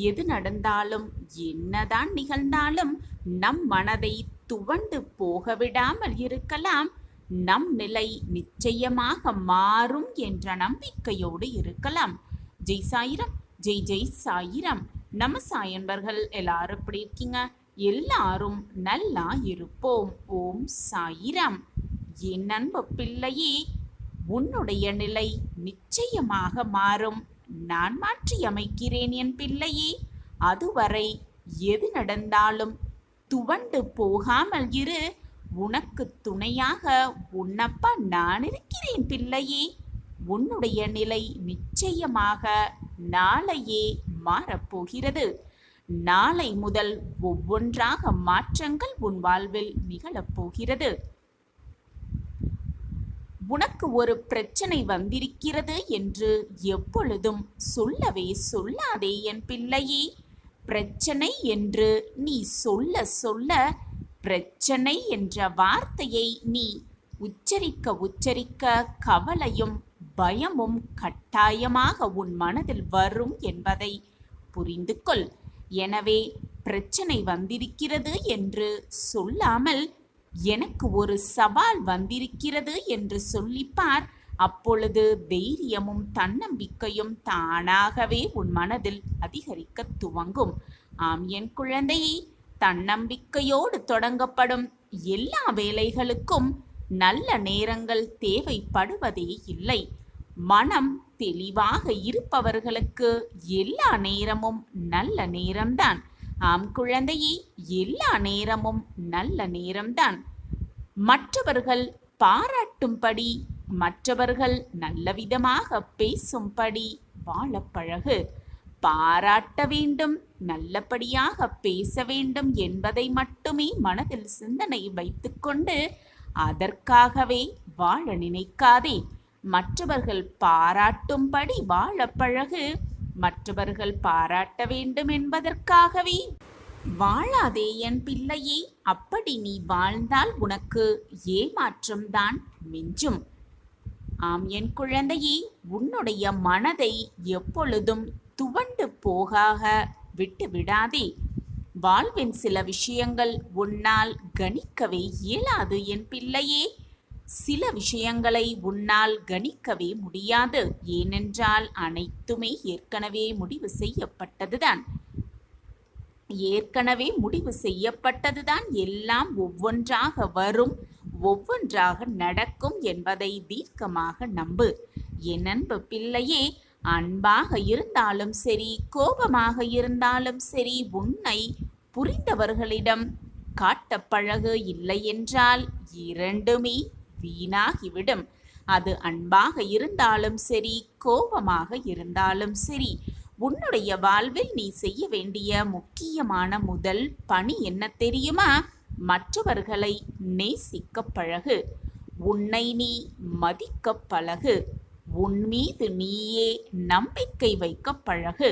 எது நடந்தாலும் என்னதான் நிகழ்ந்தாலும் நம் மனதை துவண்டு போக விடாமல் இருக்கலாம். நம் நிலை நிச்சயமாக மாறும் என்ற நம்பிக்கையோடு இருக்கலாம். ஜெய் சாயிரம், ஜெய் ஜெய் சாயிரம். நம்ம சாயன்பர்கள் எல்லாரும் எப்படி இருக்கீங்க? எல்லாரும் நல்லா இருப்போம். ஓம் சாயிரம். என் அன்பு பிள்ளையே, உன்னுடைய நிலை நிச்சயமாக மாறும். நான் மாற்றி அமைக்கிறேன் என் பிள்ளையே. அதுவரை எது நடந்தாலும் துவண்டு போகாமல் இரு. உனக்கு துணையாக உன்னப்பா நான் இருக்கிறேன் பிள்ளையே. உன்னுடைய நிலை நிச்சயமாக நாளையே மாறப்போகிறது. நாளை முதல் ஒவ்வொன்றாக மாற்றங்கள் உன் வாழ்வில் நிகழப்போகிறது. உனக்கு ஒரு பிரச்சனை வந்திருக்கிறது என்று எப்பொழுதும் சொல்லவே சொல்லாதே என் பிள்ளையே. பிரச்சனை என்று நீ சொல்ல சொல்ல பிரச்சனை என்ற வார்த்தையை நீ உச்சரிக்க கவலையும் பயமும் கட்டாயமாக உன் மனதில் வரும் என்பதை புரிந்து கொள். எனவே பிரச்சனை வந்திருக்கிறது என்று சொல்லாமல் எனக்கு ஒரு சவால் வந்திருக்கிறது என்று சொல்லிப்பார். அப்பொழுது தைரியமும் தன்னம்பிக்கையும் தானாகவே உன் மனதில் அதிகரிக்க துவங்கும். ஆம் என் குழந்தையே, தன்னம்பிக்கையோடு தொடங்கப்படும் எல்லா வேலைகளுக்கும் நல்ல நேரங்கள் தேவைப்படுவதே இல்லை. மனம் தெளிவாக இருப்பவர்களுக்கு எல்லா நேரமும் நல்ல நேரம்தான். ஆம் குழந்தையே, எல்லா நேரமும் நல்ல நேரம்தான். மற்றவர்கள் பாராட்டும்படி, மற்றவர்கள் நல்ல விதமாக பேசும்படி வாழ பழகு. பாராட்ட வேண்டும், நல்லபடியாக பேச வேண்டும் என்பதை மட்டுமே மனதில் சிந்தனை வைத்துக்கொண்டு அதற்காகவே வாழ நினைக்காதே. மற்றவர்கள் பாராட்டும்படி வாழ பழகு. மற்றவர்கள் பாராட்ட வேண்டும் என்பதற்காகவே வாழாதே என் பிள்ளையே. அப்படி நீ வாழ்ந்தால் உனக்கு ஏமாற்றம்தான் மிஞ்சும். ஆம் என் குழந்தையே, உன்னுடைய மனதை எப்பொழுதும் துவண்டு போகாக விட்டு விடாதே. வாழ்வின் சில விஷயங்கள் உன்னால் கணிக்கவே இயலாது என் பிள்ளையே. சில விஷயங்களை உன்னால் கணிக்கவே முடியாது. ஏனென்றால் அனைத்துமே ஏற்கனவே முடிவு செய்யப்பட்டதுதான். எல்லாம் ஒவ்வொன்றாக வரும், ஒவ்வொன்றாக நடக்கும் என்பதை தீர்க்கமாக நம்பு. என் அன்பு பிள்ளையே, அன்பாக இருந்தாலும் சரி, கோபமாக இருந்தாலும் சரி, உன்னை புரிந்தவர்களிடம் காட்ட பழகு. இல்லை என்றால் இரண்டுமே வீணாகிவிடும். அது அன்பாக இருந்தாலும் சரி, கோபமாக இருந்தாலும் சரி. உன்னுடைய வாழ்வில் நீ செய்ய வேண்டிய முக்கியமான முதல் பணி என்ன தெரியுமா? மற்றவர்களை நேசிக்க பழகு. உன்னை நீ மதிக்க பழகு. உன் மீது நீயே நம்பிக்கை வைக்க பழகு.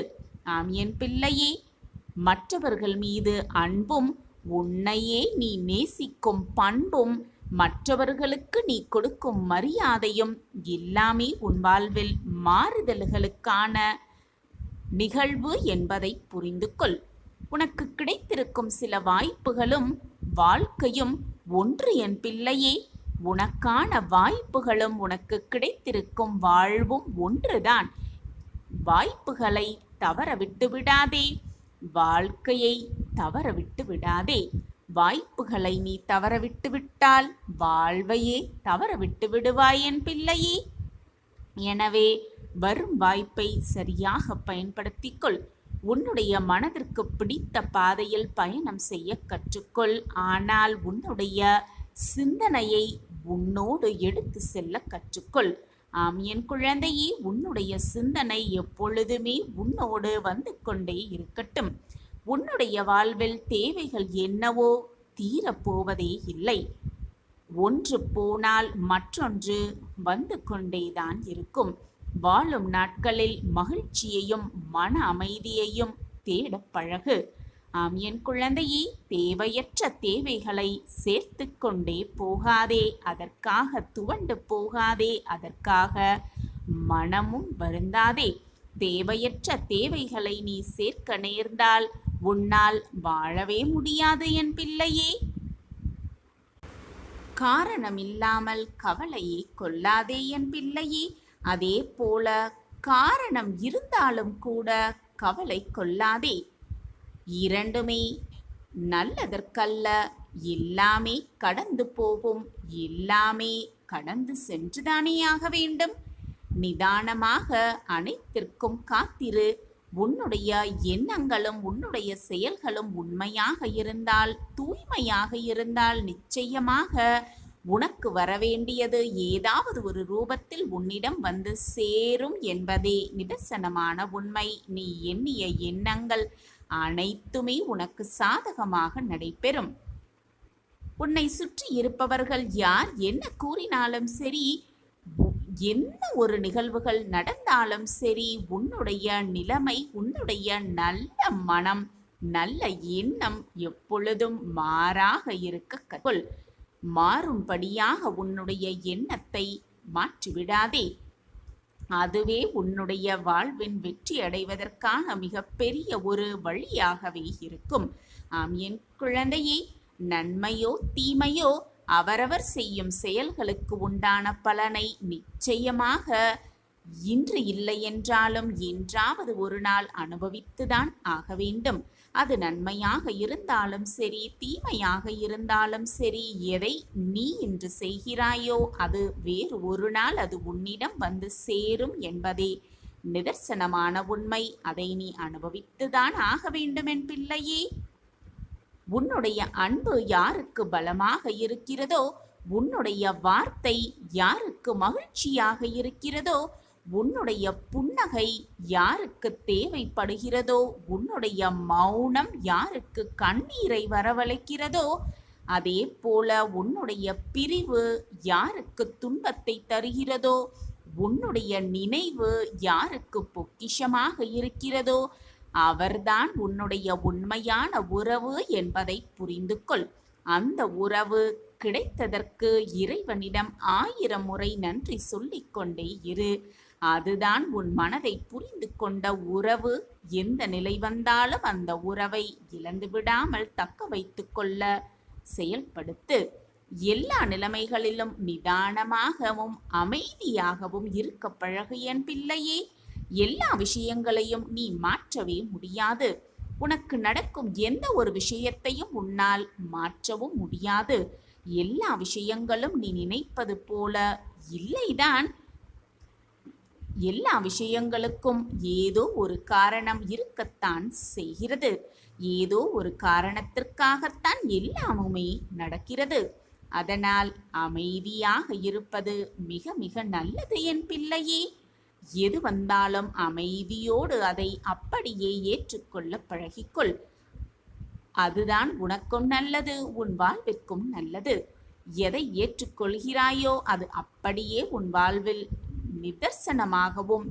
ஆம் என் பிள்ளையே, மற்றவர்கள் மீது அன்பும், உன்னையே நீ நேசிக்கும் பண்பும், மற்றவர்களுக்கு நீ கொடுக்கும் மரியாதையும் எல்லாமே உன் வாழ்வில் மாறுதல்களுக்கான நிகழ்வு என்பதை புரிந்து கொள். உனக்கு கிடைத்திருக்கும் சில வாய்ப்புகளும் வாழ்க்கையும் ஒன்று என் பிள்ளையே. உனக்கான வாய்ப்புகளும் உனக்கு கிடைத்திருக்கும் வாழ்வும் ஒன்றுதான். வாய்ப்புகளை தவற விட்டு விடாதே. வாழ்க்கையை தவற விட்டு விடாதே. வாய்ப்புகளை நீ தவறவிட்டு விட்டால் வாழ்வையே தவறவிட்டு விடுவாய் என் பிள்ளையே. எனவே வரும் வாய்ப்பை சரியாக பயன்படுத்திக்கொள். உன்னுடைய மனதிற்கு பிடித்த பாதையில் பயணம் செய்ய கற்றுக்கொள். ஆனால் உன்னுடைய சிந்தனையை உன்னோடு எடுத்து செல்ல கற்றுக்கொள். ஆம் என் குழந்தையே, உன்னுடைய சிந்தனை எப்பொழுதுமே உன்னோடு வந்து கொண்டே இருக்கட்டும். உன்னுடைய வாழ்வில் தேவைகள் என்னவோ தீரப்போவதே இல்லை. ஒன்று போனால் மற்றொன்று வந்து கொண்டேதான் இருக்கும். வாழும் நாட்களில் மகிழ்ச்சியையும் மன அமைதியையும் தேட பழகு. ஆம் என் குழந்தையே, தேவையற்ற தேவைகளை சேர்த்து கொண்டே போகாதே. அதற்காக துவண்டு போகாதே. அதற்காக மனமும் வருந்தாதே. தேவையற்ற தேவைகளை நீ சேர்க்க நேர்ந்தால் உன்னால் வாழவே முடியாது என் பிள்ளையே. காரணமில்லாமல் கவலையை கொள்ளாதே என் பிள்ளையே. அதே போல காரணம் இருந்தாலும் கூட கவலை கொள்ளாதே. இரண்டுமே நல்லதற்கல்ல. எல்லாமே கடந்து போகும். எல்லாமே கடந்து சென்றுதானே ஆக வேண்டும். நிதானமாக அனைத்திற்கும் காத்திரு. உன்னுடைய எண்ணங்களும் உன்னுடைய செயல்களும் உண்மையாக இருந்தால், தூய்மையாக இருந்தால், நிச்சயமாக உனக்கு வரவேண்டியது ஏதாவது ஒரு ரூபத்தில் உன்னிடம் வந்து சேரும் என்பதே நிதர்சனமான உண்மை. நீ எண்ணிய எண்ணங்கள் அனைத்துமே உனக்கு சாதகமாக நடைபெறும். உன்னை சுற்றி இருப்பவர்கள் யார் என்ன கூறினாலும் சரி, என்ன ஒரு நிகழ்வுகள் நடந்தாலும் சரி, உன்னுடைய நிலைமை, உன்னுடைய நல்ல மனம், நல்ல எண்ணம் எப்பொழுதும் மாறாக இருக்க கற்றுக்கொள். மாறும்படியாக உன்னுடைய எண்ணத்தை மாற்றிவிடாதே. அதுவே உன்னுடைய வாழ்வின் வெற்றி அடைவதற்கான மிகப்பெரிய ஒரு வழியாகவே இருக்கும். ஆம் என் குழந்தையே, நன்மையோ தீமையோ அவரவர் செய்யும் செயல்களுக்கு உண்டான பலனை நிச்சயமாக இன்று இல்லை என்றாலும் என்றாவது ஒரு நாள் அனுபவித்துதான் ஆக வேண்டும். அது நன்மையாக இருந்தாலும் சரி, தீமையாக இருந்தாலும் சரி, எதை நீ இன்று செய்கிறாயோ அது வேறு ஒரு நாள் அது உன்னிடம் வந்து சேரும் என்பதே நிதர்சனமான உண்மை. அதை நீ அனுபவித்துதான் ஆக வேண்டும் என் பிள்ளையே. உன்னுடைய அன்பு யாருக்கு பலமாக இருக்கிறதோ, உன்னுடைய வார்த்தை யாருக்கு மகிழ்ச்சியாக இருக்கிறதோ, உன்னுடைய புன்னகை யாருக்கு தேவைப்படுகிறதோ, உன்னுடைய மௌனம் யாருக்கு கண்ணீரை வரவழைக்கிறதோ, அதே போல உன்னுடைய பிரிவு யாருக்கு துன்பத்தை தருகிறதோ, உன்னுடைய நினைவு யாருக்கு பொக்கிஷமாக இருக்கிறதோ, அவர்தான் உன்னுடைய உண்மையான உறவு என்பதை புரிந்து கொள். அந்த உறவு கிடைத்ததற்கு இறைவனிடம் 1000 முறை நன்றி சொல்லிக் கொண்டே இரு. அதுதான் உன் மனதை புரிந்து கொண்ட உறவு. எந்த நிலை வந்தாலும் அந்த உறவை இழந்து விடாமல் தக்க வைத்து கொள்ள செயல்படுத்து. எல்லா நிலைமைகளிலும் நிதானமாகவும் அமைதியாகவும் இருக்க பழகு என் பிள்ளையே. எல்லா விஷயங்களையும் நீ மாற்றவே முடியாது. உனக்கு நடக்கும் எந்த ஒரு விஷயத்தையும் உன்னால் மாற்றவும் முடியாது. எல்லா விஷயங்களும் நீ நினைப்பது போல இல்லைதான். எல்லா விஷயங்களுக்கும் ஏதோ ஒரு காரணம் இருக்கத்தான் செய்கிறது. ஏதோ ஒரு காரணத்திற்காகத்தான் எல்லாமுமே நடக்கிறது. அதனால் அமைதியாக இருப்பது மிக மிக நல்லது என் பிள்ளையே. எது வந்தாலும் அமைதியோடு அதை அப்படியே ஏற்றுக்கொள்ள பழகிக்கொள். அதுதான் உனக்கும் நல்லது, உன் வாழ்விற்கும் நல்லது. எதை ஏற்றுக்கொள்கிறாயோ அது அப்படியே உன் வாழ்வில் நிதர்சனமாகவும்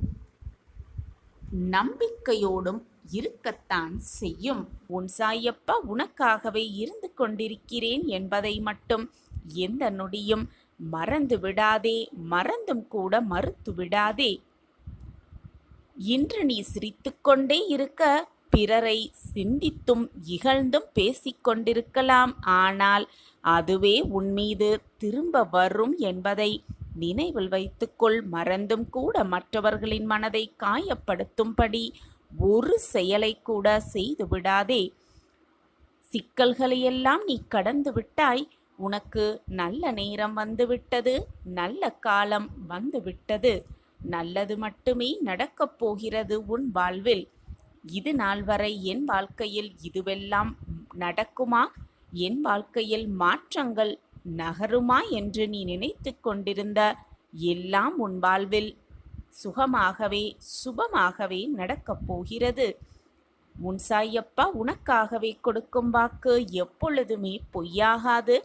நம்பிக்கையோடும் இருக்கத்தான் செய்யும். உன் சாயப்பா உனக்காகவே இருந்து கொண்டிருக்கிறேன் என்பதை மட்டும் எந்த நொடியும் மறந்து விடாதே. மறந்தும் கூட மறுத்து விடாதே. இன்று நீ சிரித்துக்கொண்டே இருக்க, பிறரை சிந்தித்தும் இகழ்ந்தும் பேசிக்கொண்டிருக்கலாம். ஆனால் அதுவே உன்மீது திரும்ப வரும் என்பதை நினைவில் வைத்துக்கொள். மறந்தும் கூட மற்றவர்களின் மனதை காயப்படுத்தும்படி ஒரு செயலை கூட செய்து விடாதே. சிக்கல்களையெல்லாம் நீ கடந்து விட்டாய். உனக்கு நல்ல நேரம் வந்துவிட்டது. நல்ல காலம் வந்துவிட்டது. நல்லது மட்டுமே நடக்கப் போகிறது உன் வாழ்வில். இது நாள் வரை என் வாழ்க்கையில் இதுவெல்லாம் நடக்குமா, என் வாழ்க்கையில் மாற்றங்கள் நகருமா என்று நீ நினைத்து கொண்டிருந்த எல்லாம் உன் வாழ்வில் சுகமாகவே சுபமாகவே நடக்கப் போகிறது. உன் சாயப்பா உனக்காகவே கொடுக்கும் வாக்கு எப்பொழுதுமே பொய்யாகாது.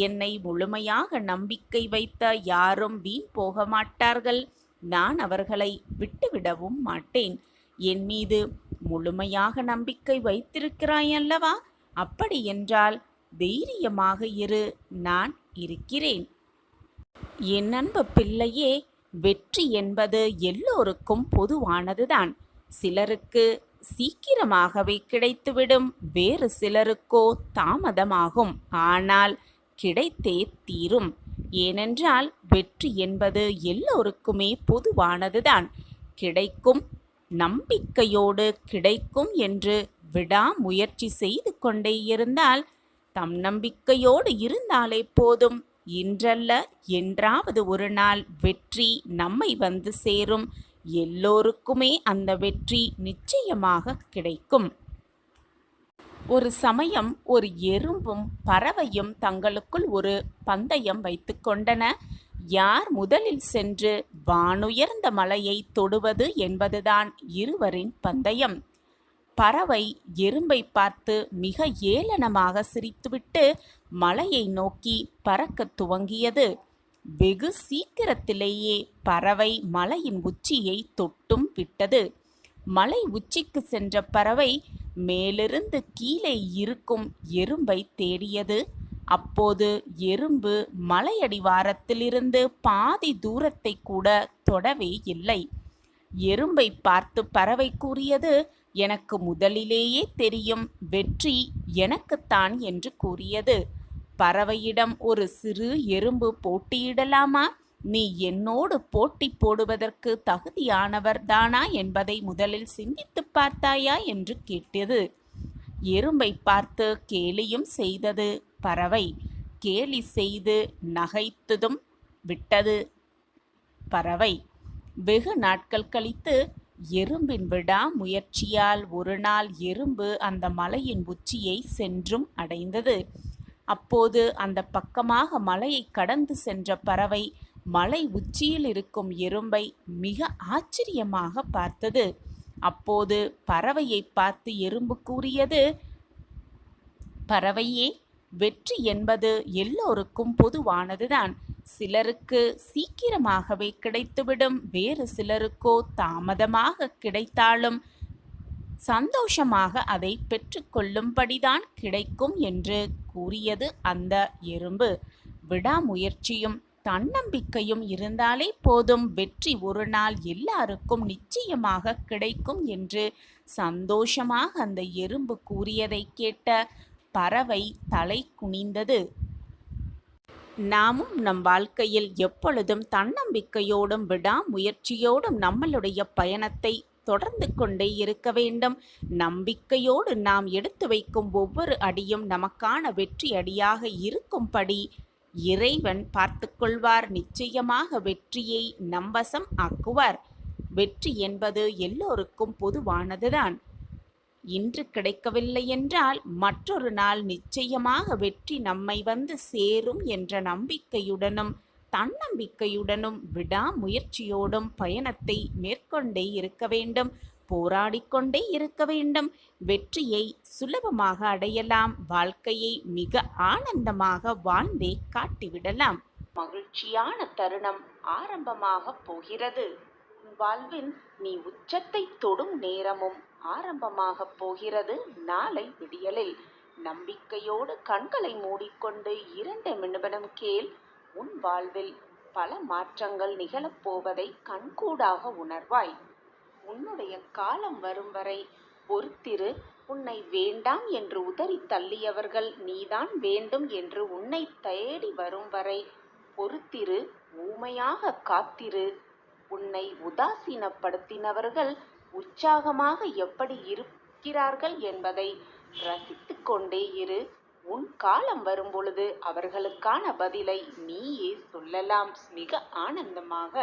என்னை முழுமையாக நம்பிக்கை வைத்த யாரும் வீண் போக மாட்டார்கள். நான் அவர்களை விட்டுவிடவும் மாட்டேன். என் மீது முழுமையாக நம்பிக்கை வைத்திருக்கிறாய் அல்லவா? அப்படி என்றால் தைரியமாக இரு, நான் இருக்கிறேன். என் அன்பு பிள்ளையே, வெற்றி என்பது எல்லோருக்கும் பொதுவானதுதான். சிலருக்கு சீக்கிரமாகவே கிடைத்துவிடும், வேறு சிலருக்கோ தாமதமாகும். ஆனால் கிடைத்தே தீரும். ஏனென்றால் வெற்றி என்பது எல்லோருக்குமே பொதுவானதுதான். கிடைக்கும் நம்பிக்கையோடு கிடைக்கும் என்று விடாமுயற்சி செய்து கொண்டே இருந்தால், தம் நம்பிக்கையோடு இருந்தாலே போதும். இன்றல்ல என்றாவது ஒரு நாள் வெற்றி நம்மை வந்து சேரும். எல்லோருக்குமே அந்த வெற்றி நிச்சயமாக கிடைக்கும். ஒரு சமயம் ஒரு எறும்பும் பறவையும் தங்களுக்குள் ஒரு பந்தயம் வைத்து கொண்டன. யார் முதலில் சென்று வானுயர்ந்த மலையை தொடுவது என்பதுதான் இருவரின் பந்தயம். பறவை எறும்பை பார்த்து மிக ஏளனமாக சிரித்துவிட்டு மலையை நோக்கி பறக்கத் துவங்கியது. வெகு சீக்கிரத்திலேயே பறவை மலையின் உச்சியை தொட்டும் விட்டது. மலை உச்சிக்கு சென்ற பறவை மேலிருந்து கீழே இருக்கும் எறும்பை தேடியது. அப்போது எறும்பு மலையடிவாரத்திலிருந்து பாதி தூரத்தை கூட தொடவே இல்லை. எறும்பை பார்த்து பறவை கூறியது, எனக்கு முதலிலேயே தெரியும், வெற்றி எனக்குத்தான் என்று கூறியது. பறவையிடம் ஒரு சிறு எறும்பு போட்டியிடலாமா? நீ என்னோடு போட்டி போடுவதற்கு தகுதியானவர் தானா என்பதை முதலில் சிந்தித்து பார்த்தாயா என்று கேட்டது. எறும்பை பார்த்து கேலியும் செய்தது பறவை. கேலி செய்து நகைத்ததும் விட்டது பறவை. வெகு நாட்கள் கழித்து எறும்பின் விடாமுயற்சியால் ஒரு நாள் எறும்பு அந்த மலையின் உச்சியை சென்றும் அடைந்தது. அப்போது அந்த பக்கமாக மலையை கடந்து சென்ற பறவை மலை உச்சியில் இருக்கும் எறும்பை மிக ஆச்சரியமாக பார்த்தது. அப்போது பறவையை பார்த்து எறும்பு கூறியது, பறவையே, வெற்றி என்பது எல்லோருக்கும் பொதுவானதுதான். சிலருக்கு சீக்கிரமாகவே கிடைத்துவிடும், வேறு சிலருக்கோ தாமதமாக கிடைத்தாலும் சந்தோஷமாக அதை பெற்றுக்கொள்ளும்படிதான் கிடைக்கும் என்று கூறியது அந்த எறும்பு. விடாமுயற்சியும் தன்னம்பிக்கையும் இருந்தாலே போதும், வெற்றி ஒரு நாள் எல்லாருக்கும் நிச்சயமாக கிடைக்கும் என்று சந்தோஷமாக அந்த எறும்பு கூறியதை கேட்ட பறவை தலை குனிந்தது. நாமும் நம் வாழ்க்கையில் எப்பொழுதும் தன்னம்பிக்கையோடும் விடாமுயற்சியோடும் நம்மளுடைய பயணத்தை தொடர்ந்து கொண்டே இருக்க வேண்டும். நம்பிக்கையோடு நாம் எடுத்து வைக்கும் ஒவ்வொரு அடியும் நமக்கான வெற்றி அடியாக இருக்கும்படி இறைவன் பார்த்து கொள்வார். நிச்சயமாக வெற்றியை நம் வசம் ஆக்குவார். வெற்றி என்பது எல்லோருக்கும் பொதுவானதுதான். இன்று கிடைக்கவில்லை என்றால் மற்றொரு நாள் நிச்சயமாக வெற்றி நம்மை வந்து சேரும் என்ற நம்பிக்கையுடனும் தன்னம்பிக்கையுடனும் விடாமுயற்சியோடும் பயணத்தை மேற்கொண்டே இருக்க வேண்டும். போராடிக்கொண்டே இருக்க வேண்டும். வெற்றியை சுலபமாக அடையலாம். வாழ்க்கையை மிக ஆனந்தமாக வாழ்ந்தே காட்டிவிடலாம். மகிழ்ச்சியான தருணம் ஆரம்பமாக போகிறது. வாழ்வின் நீ உச்சத்தை தொடும் நேரமும் ஆரம்பமாக போகிறது. நாளை விடியலில் நம்பிக்கையோடு கண்களை மூடிக்கொண்டு 2 நிமிடம் கேள். உன் வாழ்வில் பல மாற்றங்கள் நிகழப்போவதை கண்கூடாக உணர்வாய். உன்னுடைய காலம் வரும் வரை பொறுத்திரு. உன்னை வேண்டாம் என்று உதறி தள்ளியவர்கள் நீதான் வேண்டும் என்று உன்னை தேடி வரும் வரை பொறுத்திரு. ஊமையாக காத்திரு. உன்னை உதாசீனப்படுத்தினவர்கள் உற்சாகமாக எப்படி இருக்கிறார்கள் என்பதை ரசித்து கொண்டே இரு. உன் காலம் வரும்பொழுது அவர்களுக்கான பதிலை நீயே சொல்லலாம் மிக ஆனந்தமாக.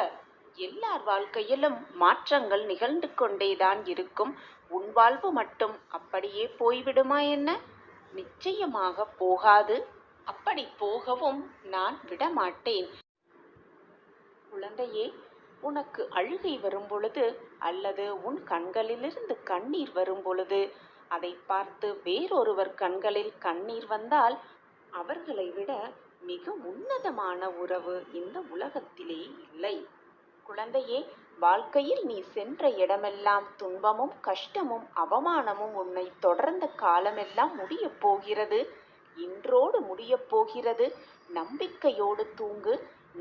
எல்லார் வாழ்க்கையிலும் மாற்றங்கள் நிகழ்ந்து கொண்டேதான் இருக்கும். உன் வாழ்வு மட்டும் அப்படியே போய்விடுமா என்ன? நிச்சயமாக போகாது. அப்படி போகவும் நான் விடமாட்டேன். குழந்தையே, உனக்கு அழுகை வரும் பொழுது அல்லது உன் கண்களிலிருந்து கண்ணீர் வரும் பொழுது அதை பார்த்து வேறொருவர் கண்களில் கண்ணீர் வந்தால் அவர்களை விட மிக உன்னதமான உறவு இந்த உலகத்திலே இல்லை. குழந்தையே, வாழ்க்கையில் நீ சென்ற இடமெல்லாம் துன்பமும் கஷ்டமும் அவமானமும் உன்னை தொடர்ந்த காலமெல்லாம் முடியப் போகிறது. இன்றோடு முடியப் போகிறது. நம்பிக்கையோடு தூங்கு.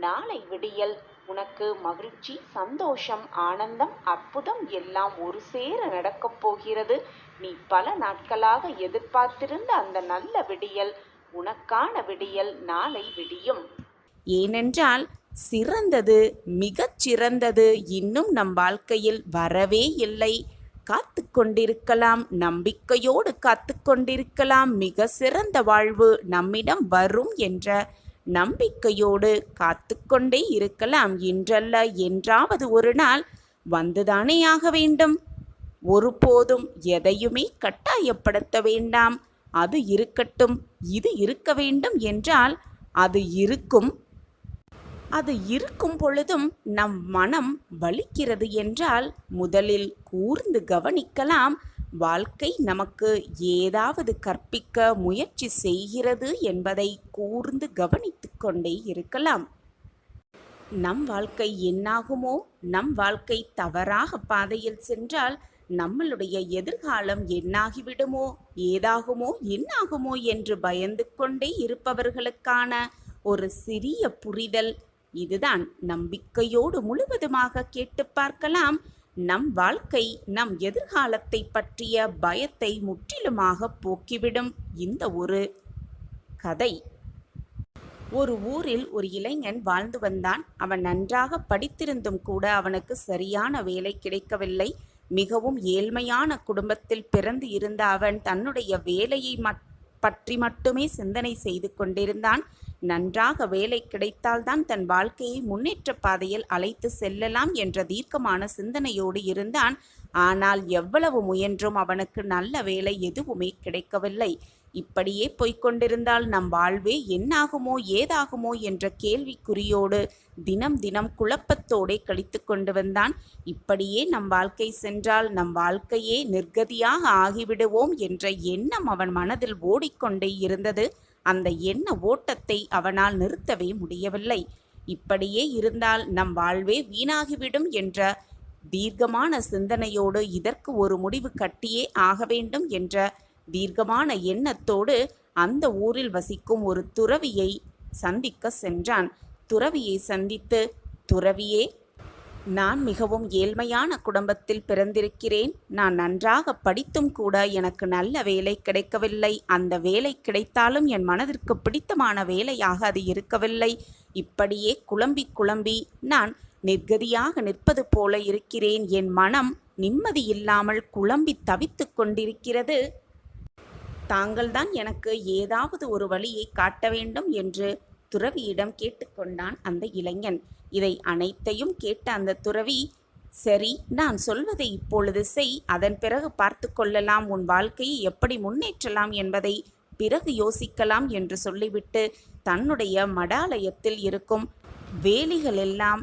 நாளை விடியல் உனக்கு மகிழ்ச்சி, சந்தோஷம், ஆனந்தம், அற்புதம் எல்லாம் ஒரு சேர நடக்கப் போகிறது. நீ பல நாட்களாக எதிர்பார்த்திருந்த அந்த நல்ல விடியல், உனக்கான விடியல் நாளை விடியும். ஏனென்றால் சிறந்தது, மிகச் சிறந்தது இன்னும் நம் வாழ்க்கையில் வரவே இல்லை. காத்து கொண்டிருக்கலாம், நம்பிக்கையோடு காத்து கொண்டிருக்கலாம். மிக சிறந்த வாழ்வு நம்மிடம் வரும் என்ற நம்பிக்கையோடு காத்து கொண்டே இருக்கலாம். இன்றல்ல என்றாவது ஒரு நாள் வந்துதானே ஆக வேண்டும். ஒருபோதும் எதையுமே கட்டாயப்படுத்த வேண்டாம். அது இருக்கட்டும், இது இருக்க வேண்டும் என்றால் அது இருக்கும். அது இருக்கும் பொழுதும் நம் மனம் வலிக்கிறது என்றால் முதலில் கூர்ந்து கவனிக்கலாம். வாழ்க்கை நமக்கு ஏதாவது கற்பிக்க முயற்சி செய்கிறது என்பதை கூர்ந்து கவனித்து கொண்டே இருக்கலாம். நம் வாழ்க்கை என்னாகுமோ, நம் வாழ்க்கை தவறாக பாதையில் சென்றால் நம்மளுடைய எதிர்காலம் என்னாகிவிடுமோ, ஏதாகுமோ, என்னாகுமோ என்று பயந்து கொண்டே இருப்பவர்களுக்கான ஒரு சிறிய புரிதல் இதுதான். நம்பிக்கையோடு முழுவதுமாக கேட்டு பார்க்கலாம். நம் வாழ்க்கை நம் எதிர்காலத்தை பற்றிய பயத்தை முற்றிலுமாக போக்கிவிடும் இந்த ஒரு கதை. ஒரு ஊரில் ஒரு இளைஞன் வாழ்ந்து வந்தான். அவன் நன்றாக படித்திருந்தும் கூட அவனுக்கு சரியான வேலை கிடைக்கவில்லை. மிகவும் ஏழ்மையான குடும்பத்தில் பிறந்து இருந்த அவன் தன்னுடைய வேலையை பற்றி மட்டுமே சிந்தனை செய்து கொண்டிருந்தான். நன்றாக வேலை கிடைத்தால்தான் தன் வாழ்க்கையை முன்னேற்ற பாதையில் அழைத்து செல்லலாம் என்ற தீர்க்கமான சிந்தனையோடு இருந்தான். ஆனால் எவ்வளவு முயன்றும் அவனுக்கு நல்ல வேலை எதுவுமே கிடைக்கவில்லை. இப்படியே போய்கொண்டிருந்தால் நம் வாழ்வே என்னாகுமோ, ஏதாகுமோ என்ற கேள்விக்குறியோடு தினம் தினம் குழப்பத்தோடே கழித்து கொண்டு வந்தான். இப்படியே நம் வாழ்க்கை சென்றால் நம் வாழ்க்கையே நிர்கதியாக ஆகிவிடுவோம் என்ற எண்ணம் அவன் மனதில் ஓடிக்கொண்டே இருந்தது. அந்த எண்ண ஓட்டத்தை அவனால் நிறுத்தவே முடியவில்லை. இப்படியே இருந்தால் நம் வாழ்வே வீணாகிவிடும் என்ற தீர்க்கமான சிந்தனையோடு இதற்கு ஒரு முடிவு கட்டியே ஆக வேண்டும் என்ற தீர்க்கமான எண்ணத்தோடு அந்த ஊரில் வசிக்கும் ஒரு துறவியை சந்திக்க சென்றான். துறவியை சந்தித்து, துறவியே, நான் மிகவும் ஏழ்மையான குடும்பத்தில் பிறந்திருக்கிறேன். நான் நன்றாக படித்தும் கூட எனக்கு நல்ல வேலை கிடைக்கவில்லை. அந்த வேலை கிடைத்தாலும் என் மனதிற்கு பிடித்தமான வேலையாக அது இருக்கவில்லை. இப்படியே குழம்பி குழம்பி நான் நிர்கதியாக நிற்பது போல இருக்கிறேன். என் மனம் நிம்மதியில்லாமல் குழம்பி தவித்து கொண்டிருக்கிறது. தாங்கள்தான் எனக்கு ஏதாவது ஒரு வழியை காட்ட வேண்டும் என்று துறவியிடம் கேட்டுக்கொண்டான் அந்த இளைஞன். இதை அனைத்தையும் கேட்ட அந்த துறவி, சரி, நான் சொல்வதை இப்பொழுது செய், அதன் பிறகு பார்த்து கொள்ளலாம், உன் வாழ்க்கையை எப்படி முன்னேற்றலாம் என்பதை பிறகு யோசிக்கலாம் என்று சொல்லிவிட்டு தன்னுடைய மடாலயத்தில் இருக்கும் வேலிகளெல்லாம்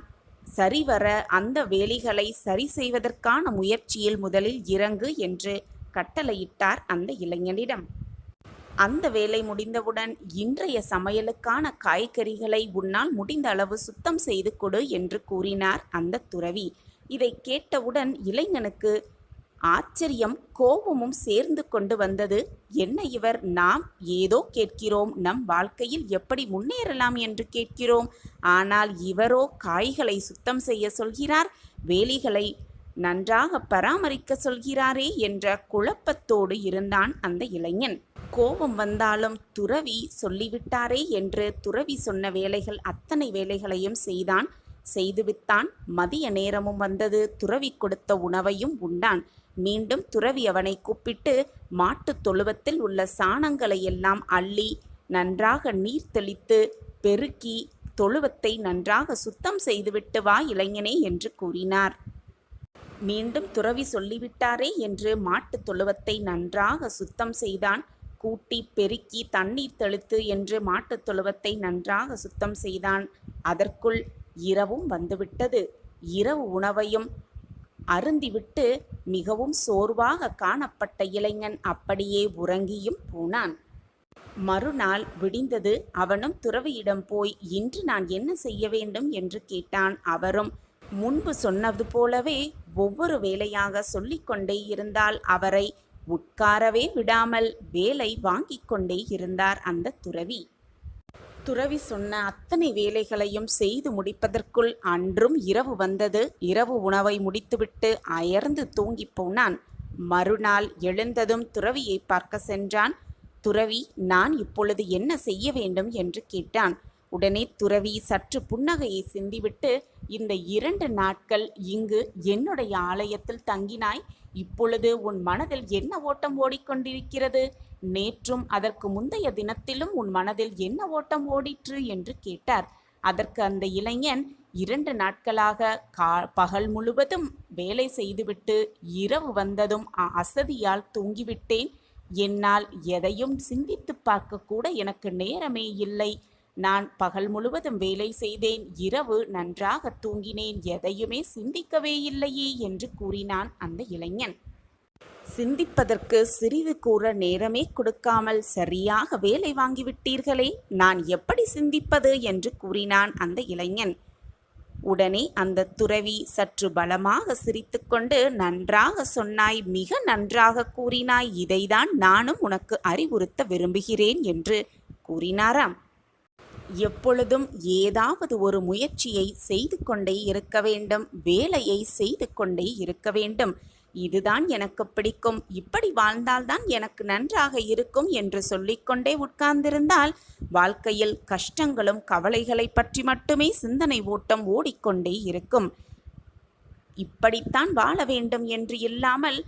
சரிவர அந்த வேலிகளை சரி செய்வதற்கான முயற்சியில் முதலில் இறங்கு என்று கட்டளையிட்டார் அந்த இளைஞனிடம். அந்த வேலை முடிந்தவுடன் இன்றைய சமையலுக்கான காய்கறிகளை உன்னால் முடிந்த அளவு சுத்தம் செய்து கொடு என்று கூறினார் அந்த துறவி. இதை கேட்டவுடன் இளைஞனுக்கு ஆச்சரியம், கோபமும் சேர்ந்து கொண்டு வந்தது. என்ன இவர், நாம் ஏதோ கேட்கிறோம், நம் வாழ்க்கையில் எப்படி முன்னேறலாம் என்று கேட்கிறோம். ஆனால் இவரோ காய்களை சுத்தம் செய்ய சொல்கிறார், வேலிகளை நன்றாக பராமரிக்க சொல்கிறாரே என்ற குழப்பத்தோடு இருந்தான் அந்த இளைஞன். கோபம் வந்தாலும் துறவி சொல்லிவிட்டாரே என்று துறவி சொன்ன வேலைகள் அத்தனை வேலைகளையும் செய்துவிட்டான். மதிய நேரமும் வந்தது. துறவி கொடுத்த உணவையும் உண்டான். மீண்டும் துறவி அவனை கூப்பிட்டு, மாட்டுத் தொழுவத்தில் உள்ள சாணங்களை எல்லாம் அள்ளி நன்றாக நீர் தெளித்து பெருக்கி தொழுவத்தை நன்றாக சுத்தம் செய்துவிட்டு வா இளைஞனே என்று கூறினார். மீண்டும் துறவி சொல்லிவிட்டாரே என்று மாட்டுத் தொழுவத்தை நன்றாக சுத்தம் செய்தான். கூட்டி பெருக்கி தண்ணீர் தெளித்து என்று மாட்டுத் தொழுவத்தை நன்றாக சுத்தம் செய்தான். அதற்குள் இரவும் வந்துவிட்டது. இரவு உணவையும் அருந்திவிட்டு மிகவும் சோர்வாக காணப்பட்ட இளைஞன் அப்படியே உறங்கியும் போனான். மறுநாள் விடிந்தது. அவனும் துறவியிடம் போய் இன்று நான் என்ன செய்ய வேண்டும் என்று கேட்டான். அவரும் முன்பு சொன்னது போலவே ஒவ்வொரு வேலையாக சொல்லிக்கொண்டே இருந்தால் அவரை உட்காரவே விடாமல் வேலை வாங்கிக் கொண்டே இருந்தார் அந்த துறவி. துறவி சொன்ன அத்தனை வேலைகளையும் செய்து முடிப்பதற்குள் அன்றும் இரவு வந்தது. இரவு உணவை முடித்துவிட்டு அயர்ந்து தூங்கிப் போனான். மறுநாள் எழுந்ததும் துறவியை பார்க்க சென்றான். துறவி, நான் இப்பொழுது என்ன செய்ய வேண்டும் என்று கேட்டான். உடனே துறவி சற்று புன்னகையை சிந்திவிட்டு, இந்த 2 நாட்கள் இங்கு என்னுடைய ஆலயத்தில் தங்கினாய். இப்பொழுது உன் மனதில் என்ன ஓட்டம் ஓடிக்கொண்டிருக்கிறது? நேற்றும் அதற்கு முந்தைய தினத்திலும் உன் மனதில் என்ன ஓட்டம் ஓடிற்று என்று கேட்டார். அதற்கு அந்த இளைஞன், 2 நாட்களாக பகல் முழுவதும் வேலை செய்துவிட்டு இரவு வந்ததும் அசதியால் தூங்கிவிட்டேன். என்னால் எதையும் சிந்தித்து பார்க்க கூட எனக்கு நேரமே இல்லை. நான் பகல் முழுவதும் வேலை செய்தேன், இரவு நன்றாக தூங்கினேன், எதையுமே சிந்திக்கவே இல்லையே என்று கூறினான் அந்த இளைஞன். சிந்திப்பதற்கு சிறிது கூற நேரமே கொடுக்காமல் சரியாக வேலை வாங்கிவிட்டீர்களே, நான் எப்படி சிந்திப்பது என்று கூறினான் அந்த இளைஞன். உடனே அந்த துறவி சற்று பலமாக சிரித்துக்கொண்டு, நன்றாக சொன்னாய், மிக நன்றாக கூறினாய், இதைதான் நானும் உனக்கு அறிவுறுத்த விரும்புகிறேன் என்று கூறினாராம். எப்பொழுதும் ஏதாவது ஒரு முயற்சியை செய்து கொண்டே இருக்க வேண்டும், வேலையை செய்து கொண்டே இருக்க வேண்டும். இதுதான் எனக்கு பிடிக்கும், இப்படி வாழ்ந்தால்தான் எனக்கு நன்றாக இருக்கும் என்று சொல்லிக்கொண்டே உட்கார்ந்திருந்தால் வாழ்க்கையில் கஷ்டங்களும் கவலைகளை பற்றி மட்டுமே சிந்தனை ஓட்டம் ஓடிக்கொண்டே இருக்கும். இப்படித்தான் வாழ வேண்டும் என்று இல்லாமல்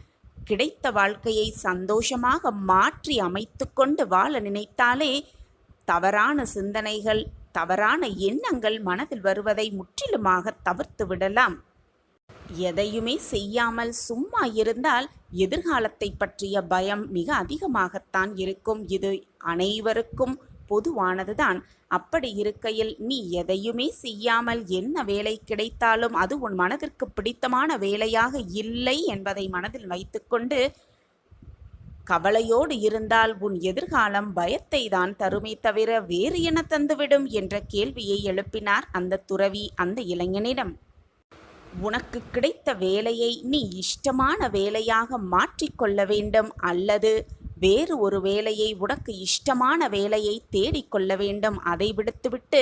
கிடைத்த வாழ்க்கையை சந்தோஷமாக மாற்றி அமைத்து கொண்டு வாழ நினைத்தாலே தவறான சிந்தனைகள், தவறான எண்ணங்கள் மனதில் வருவதை முற்றிலுமாக தவிர்த்து விடலாம். எதையுமே செய்யாமல் சும்மா இருந்தால் எதிர்காலத்தை பற்றிய பயம் மிக அதிகமாகத்தான் இருக்கும். இது அனைவருக்கும் பொதுவானதுதான். அப்படி இருக்கையில் நீ எதையுமே செய்யாமல் என்ன வேலை கிடைத்தாலும் அது உன் மனதிற்கு பிடித்தமான வேலையாக இல்லை என்பதை மனதில் வைத்துக்கொண்டு கவலையோடு இருந்தால் உன் எதிர்காலம் பயத்தை தான் தருமே தவிர வேறு என்ன தந்துவிடும் என்ற கேள்வியை எழுப்பினார் அந்த துறவி அந்த இளைஞனிடம். உனக்கு கிடைத்த வேலையை நீ இஷ்டமான வேலையாக மாற்றிக்கொள்ள வேண்டும், அல்லது வேறு ஒரு வேலையை, உனக்கு இஷ்டமான வேலையை தேடிக்கொள்ள வேண்டும். அதை விடுத்துவிட்டு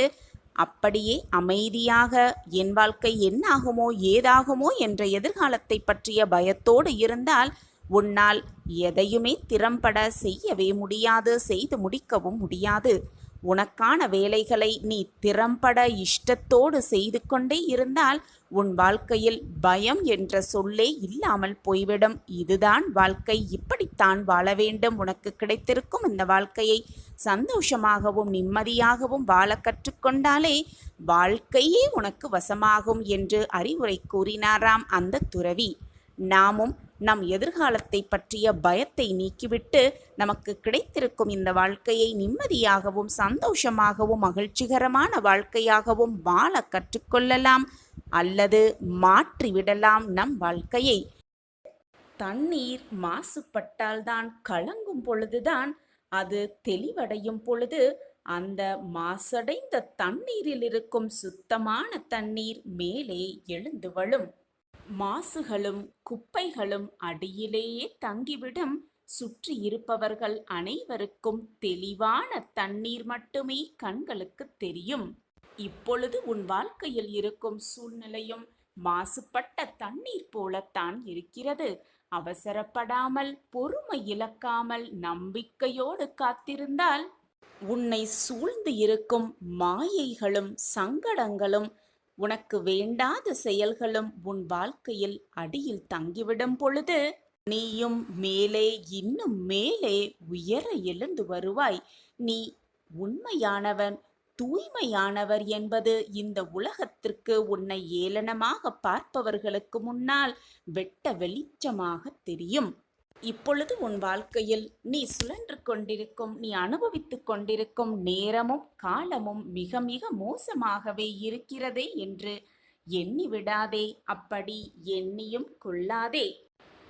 அப்படியே அமைதியாக என் வாழ்க்கை என்னாகுமோ ஏதாகுமோ என்ற எதிர்காலத்தை பற்றிய பயத்தோடு இருந்தால் உன்னால் எதையுமே திறம்பட செய்யவே முடியாது, செய்து முடிக்கவும் முடியாது. உனக்கான வேலைகளை நீ திறம்பட இஷ்டத்தோடு செய்து கொண்டே இருந்தால் உன் வாழ்க்கையில் பயம் என்ற சொல்லே இல்லாமல் போய்விடும். இதுதான் வாழ்க்கை, இப்படித்தான் வாழ வேண்டும். உனக்கு கிடைத்திருக்கும் இந்த வாழ்க்கையை சந்தோஷமாகவும் நிம்மதியாகவும் வாழ கற்றுக்கொண்டாலே வாழ்க்கையே உனக்கு வசமாகும் என்று அறிவுரை கூறினாராம் அந்த துறவி. நாமும் நம் எதிர்காலத்தை பற்றிய பயத்தை நீக்கிவிட்டு நமக்கு கிடைத்திருக்கும் இந்த வாழ்க்கையை நிம்மதியாகவும் சந்தோஷமாகவும் மகிழ்ச்சிகரமான வாழ்க்கையாகவும் வாழ கற்றுக்கொள்ளலாம், அல்லது மாற்றிவிடலாம் நம் வாழ்க்கையை. தண்ணீர் மாசுபட்டால்தான் கலங்கும் பொழுதுதான் அது தெளிவடையும் பொழுது அந்த மாசடைந்த தண்ணீரில் இருக்கும் சுத்தமான தண்ணீர் மேலே எழுந்து வழும். மாசுகளும் குப்பைகளும் அடியிலேயே தங்கிவிடும். சுற்றி இருப்பவர்கள் அனைவருக்கும் தெளிவான தண்ணீர் மட்டுமே கண்களுக்கு தெரியும். இப்பொழுது உன் வாழ்க்கையில் இருக்கும் சூழ்நிலையும் மாசுபட்ட தண்ணீர் போலத்தான் இருக்கிறது. அவசரப்படாமல், பொறுமை இழக்காமல், நம்பிக்கையோடு காத்திருந்தால் உன்னை சூழ்ந்து இருக்கும் மாயைகளும் சங்கடங்களும் உனக்கு வேண்டாத செயல்களும் உன் வாழ்க்கையில் அடியில் தங்கிவிடும் பொழுது நீயும் மேலே, இன்னும் மேலே உயர எழுந்து வருவாய். நீ உண்மையானவன், தூய்மையானவர் என்பது இந்த உலகத்திற்கு உன்னை ஏளனமாக பார்ப்பவர்களுக்கு முன்னால் வெட்ட வெளிச்சமாக தெரியும். இப்பொழுது உன் வாழ்க்கையில் நீ சுழன்று கொண்டிருக்கும், நீ அனுபவித்து கொண்டிருக்கும் நேரமும் காலமும் மிக மிக மோசமாகவே இருக்கிறதே என்று எண்ணி விடாதே. அப்படி எண்ணியும் கொள்ளாதே.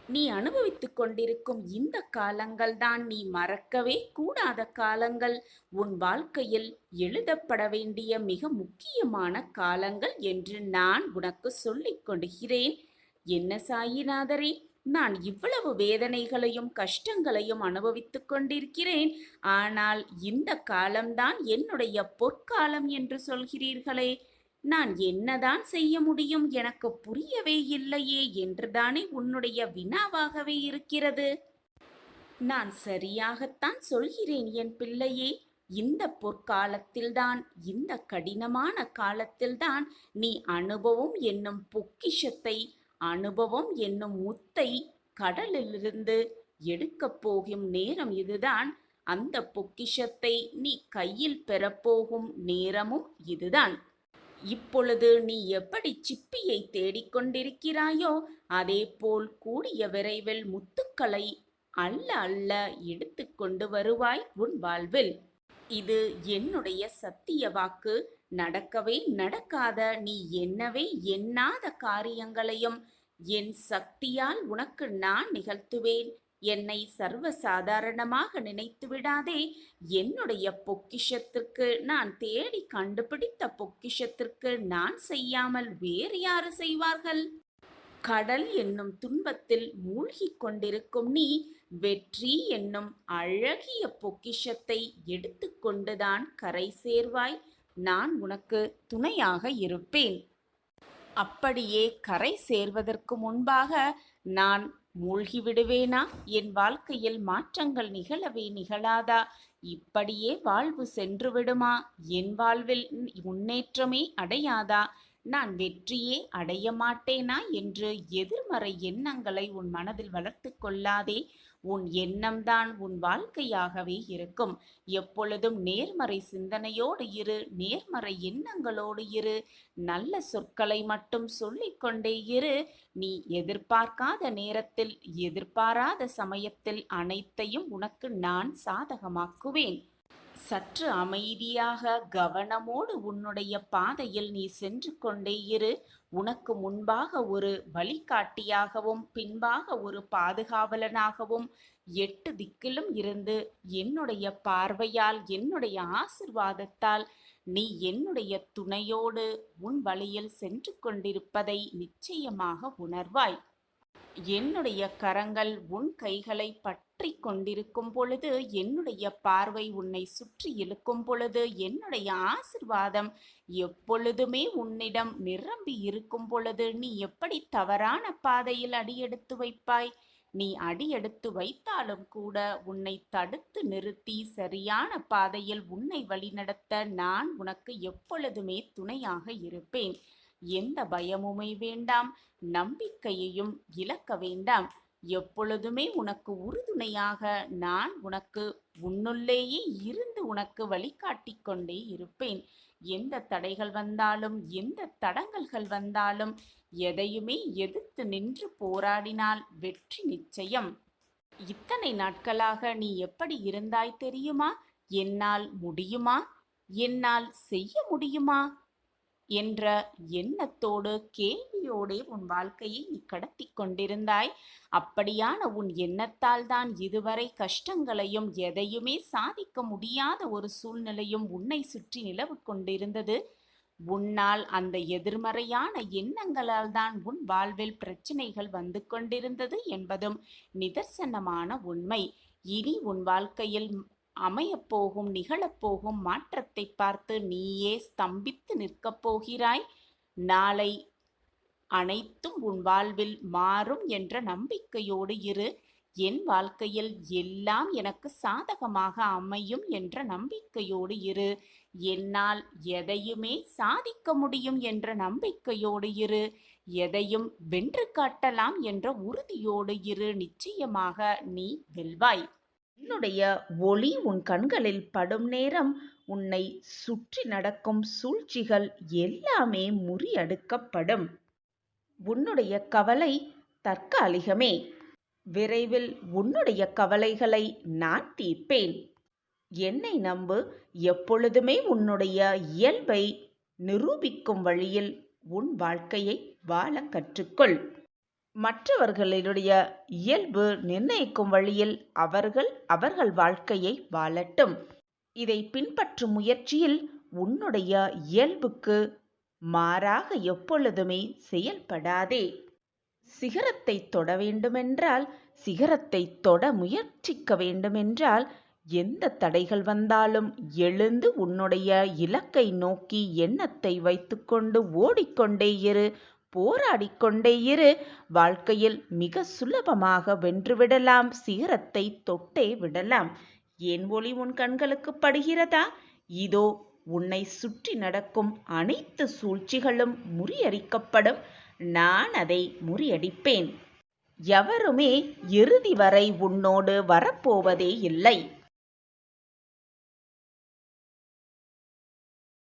நீ அனுபவித்து கொண்டிருக்கும் இந்த காலங்கள் தான் நீ மறக்கவே கூடாத காலங்கள். உன் வாழ்க்கையில் எழுதப்பட வேண்டிய மிக முக்கியமான காலங்கள் என்று நான் உனக்கு சொல்லிக் கொடுக்கிறேன். என்ன சாயிநாதரே, நான் இவ்வளவு வேதனைகளையும் கஷ்டங்களையும் அனுபவித்துக் கொண்டிருக்கிறேன். ஆனால் இந்த காலம்தான் என்னுடைய பொற்காலம் என்று சொல்கிறீர்களே, நான் என்னதான் செய்ய முடியும், எனக்கு புரியவே இல்லையே என்றுதானே உன்னுடைய வினாவாகவே இருக்கிறது. நான் சரியாகத்தான் சொல்கிறேன் என் பிள்ளையே. இந்த பொற்காலத்தில்தான், இந்த கடினமான காலத்தில்தான் நீ அனுபவம் என்னும் பொக்கிஷத்தை, அனுபவம் என்னும் முத்தை கடலிலிருந்து எடுக்கப் போகும் நேரம் இதுதான். அந்த பொக்கிஷத்தை நீ கையில் பெறப்போகும் நேரமும் இதுதான். இப்பொழுது நீ எப்படி சிப்பியை தேடிக்கொண்டிருக்கிறாயோ அதேபோல் கூடிய விரைவில் முத்துக்களை அள்ள அள்ள எடுத்து கொண்டு வருவாய் உன் வாழ்வில். இது என்னுடைய சத்திய வாக்கு. நடக்கவே நடக்காத, நீ எண்ணவே எண்ணாத காரியங்களையும் என் சக்தியால் உனக்கு நான் நிகழ்த்துவேன். என்னை சர்வசாதாரணமாக நினைத்து விடாதே. என்னுடைய பொக்கிஷத்திற்கு, நான் தேடி கண்டுபிடித்த பொக்கிஷத்திற்கு நான் செய்யாமல் வேறு யாரு செய்வார்கள்? கடல் என்னும் துன்பத்தில் மூழ்கிக் கொண்டிருக்கும் நீ வெற்றி என்னும் அழகிய பொக்கிஷத்தை எடுத்துக்கொண்டுதான் கரை சேர்வாய். நான் உனக்கு துணையாக இருப்பேன். அப்படியே கரை சேர்வதற்கு முன்பாக நான் மூழ்கிவிடுவேனா? என் வாழ்க்கையில் மாற்றங்கள் நிகழவே நிகழாதா? இப்படியே வாழ்வு சென்று விடுமா? என் வாழ்வில் முன்னேற்றமே அடையாதா? நான் வெற்றியே அடைய மாட்டேனா என்று எதிர்மறை எண்ணங்களை உன் மனதில் வளர்த்து கொள்ளாதே. உன் எண்ணம்தான் உன் வாழ்க்கையாகவே இருக்கும். எப்பொழுதும் நேர்மறை சிந்தனையோடு இரு, நேர்மறை எண்ணங்களோடு இரு, நல்ல சொற்களை மட்டும் சொல்லிக்கொண்டே இரு. நீ எதிர்பார்க்காத நேரத்தில், எதிர்பாராத சமயத்தில் அனைத்தையும் உனக்கு நான் சாதகமாக்குவேன். சற்று அமைதியாக கவனமோடு உன்னுடைய பாதையில் நீ சென்று கொண்டே இரு. உனக்கு முன்பாக ஒரு வழிகாட்டியாகவும் பின்பாக ஒரு பாதுகாவலனாகவும் 8 திக்கிலும் இருந்து என்னுடைய பார்வையால், என்னுடைய ஆசிர்வாதத்தால் நீ என்னுடைய துணையோடு உன் வழியில் சென்று கொண்டிருப்பதை நிச்சயமாக உணர்வாய். என்னுடைய கரங்கள் உன் கைகளை பற்றி கொண்டிருக்கும் பொழுது, என்னுடைய பார்வை உன்னை சுற்றி இழுக்கும் பொழுது, என்னுடைய ஆசிர்வாதம் எப்பொழுதுமே உன்னிடம் நிரம்பி இருக்கும் பொழுது நீ எப்படி தவறான பாதையில் அடியெடுத்து வைப்பாய்? நீ அடியெடுத்து வைத்தாலும் கூட உன்னை தடுத்து நிறுத்தி சரியான பாதையில் உன்னை வழிநடத்த நான் உனக்கு எப்பொழுதுமே துணையாக இருப்பேன். எந்த பயமுமே வேண்டாம், நம்பிக்கையையும் இழக்க வேண்டாம். எப்பொழுதுமே உனக்கு உறுதுணையாக நான் உனக்கு உன்னுள்ளேயே இருந்து உனக்கு வழிகாட்டி கொண்டே இருப்பேன். எந்த தடைகள் வந்தாலும், எந்த தடங்கல்கள் வந்தாலும் எதையுமே எதிர்த்து நின்று போராடினால் வெற்றி நிச்சயம். இத்தனை நாட்களாக நீ எப்படி இருந்தாய் தெரியுமா? என்னால் முடியுமா, என்னால் செய்ய முடியுமா என்ற எண்ணத்தோடு, கேள்வியோடே உன் வாழ்க்கையை நீ கடத்தி கொண்டிருந்தாய். அப்படியான உன் எண்ணத்தால் தான் இதுவரை கஷ்டங்களையும் எதையுமே சாதிக்க முடியாத ஒரு சூழ்நிலையும் உன்னை சுற்றி நிலவு கொண்டிருந்தது. உன்னால், அந்த எதிர்மறையான எண்ணங்களால் தான் உன் வாழ்வில் பிரச்சனைகள் வந்து கொண்டிருந்தது என்பதும் நிதர்சனமான உண்மை. இனி உன் வாழ்க்கையில் அமையப்போகும், நிகழப்போகும் மாற்றத்தை பார்த்து நீயே ஸ்தம்பித்து நிற்கப் போகிறாய். நாளை அனைத்தும் உன் வாழ்வில் மாறும் என்ற நம்பிக்கையோடு இரு. என் வாழ்க்கையில் எல்லாம் எனக்கு சாதகமாக அமையும் என்ற நம்பிக்கையோடு இரு. என்னால் எதையுமே சாதிக்க முடியும் என்ற நம்பிக்கையோடு இரு. எதையும் வென்று காட்டலாம் என்ற உறுதியோடு இரு. நிச்சயமாக நீ வெல்வாய். என்னுடைய ஒளி உன் கண்களில் படும் நேரம் உன்னை சுற்றி நடக்கும் சூழ்ச்சிகள் எல்லாமே முறியடிக்கப்படும். உன்னுடைய கவலை தற்காலிகமே. விரைவில் உன்னுடைய கவலைகளை நான் தீர்ப்பேன். என்னை நம்பு. எப்பொழுதுமே உன்னுடைய இயல்பை நிரூபிக்கும் வழியில் உன் வாழ்க்கையை வாழ கற்றுக்கொள். மற்றவர்களுடைய இயல்பு நிர்ணயிக்கும் வழியில் அவர்கள் வாழ்க்கையை வாழட்டும். இதை பின்பற்றும் முயற்சியில் உன்னுடைய இயல்புக்கு மாறாக எப்பொழுதுமே செயல்படாதே. சிகரத்தை தொட வேண்டுமென்றால், சிகரத்தை தொட முயற்சிக்க வேண்டுமென்றால், எந்த தடைகள் வந்தாலும் எழுந்து உன்னுடைய இலக்கை நோக்கி எண்ணத்தை வைத்துக்கொண்டு ஓடிக்கொண்டே இரு, போராடிக்கொண்டே இரு. வாழ்க்கையில் மிக சுலபமாக வென்றுவிடலாம், சிகரத்தை தொட்டே விடலாம். என் ஒளி உன் கண்களுக்கு படுகிறதா? இதோ உன்னை சுற்றி நடக்கும் அனைத்து சூழ்ச்சிகளும் முறியடிக்கப்படும். நான் அதை முறியடிப்பேன். எவருமே இறுதி வரை உன்னோடு வரப்போவதே இல்லை.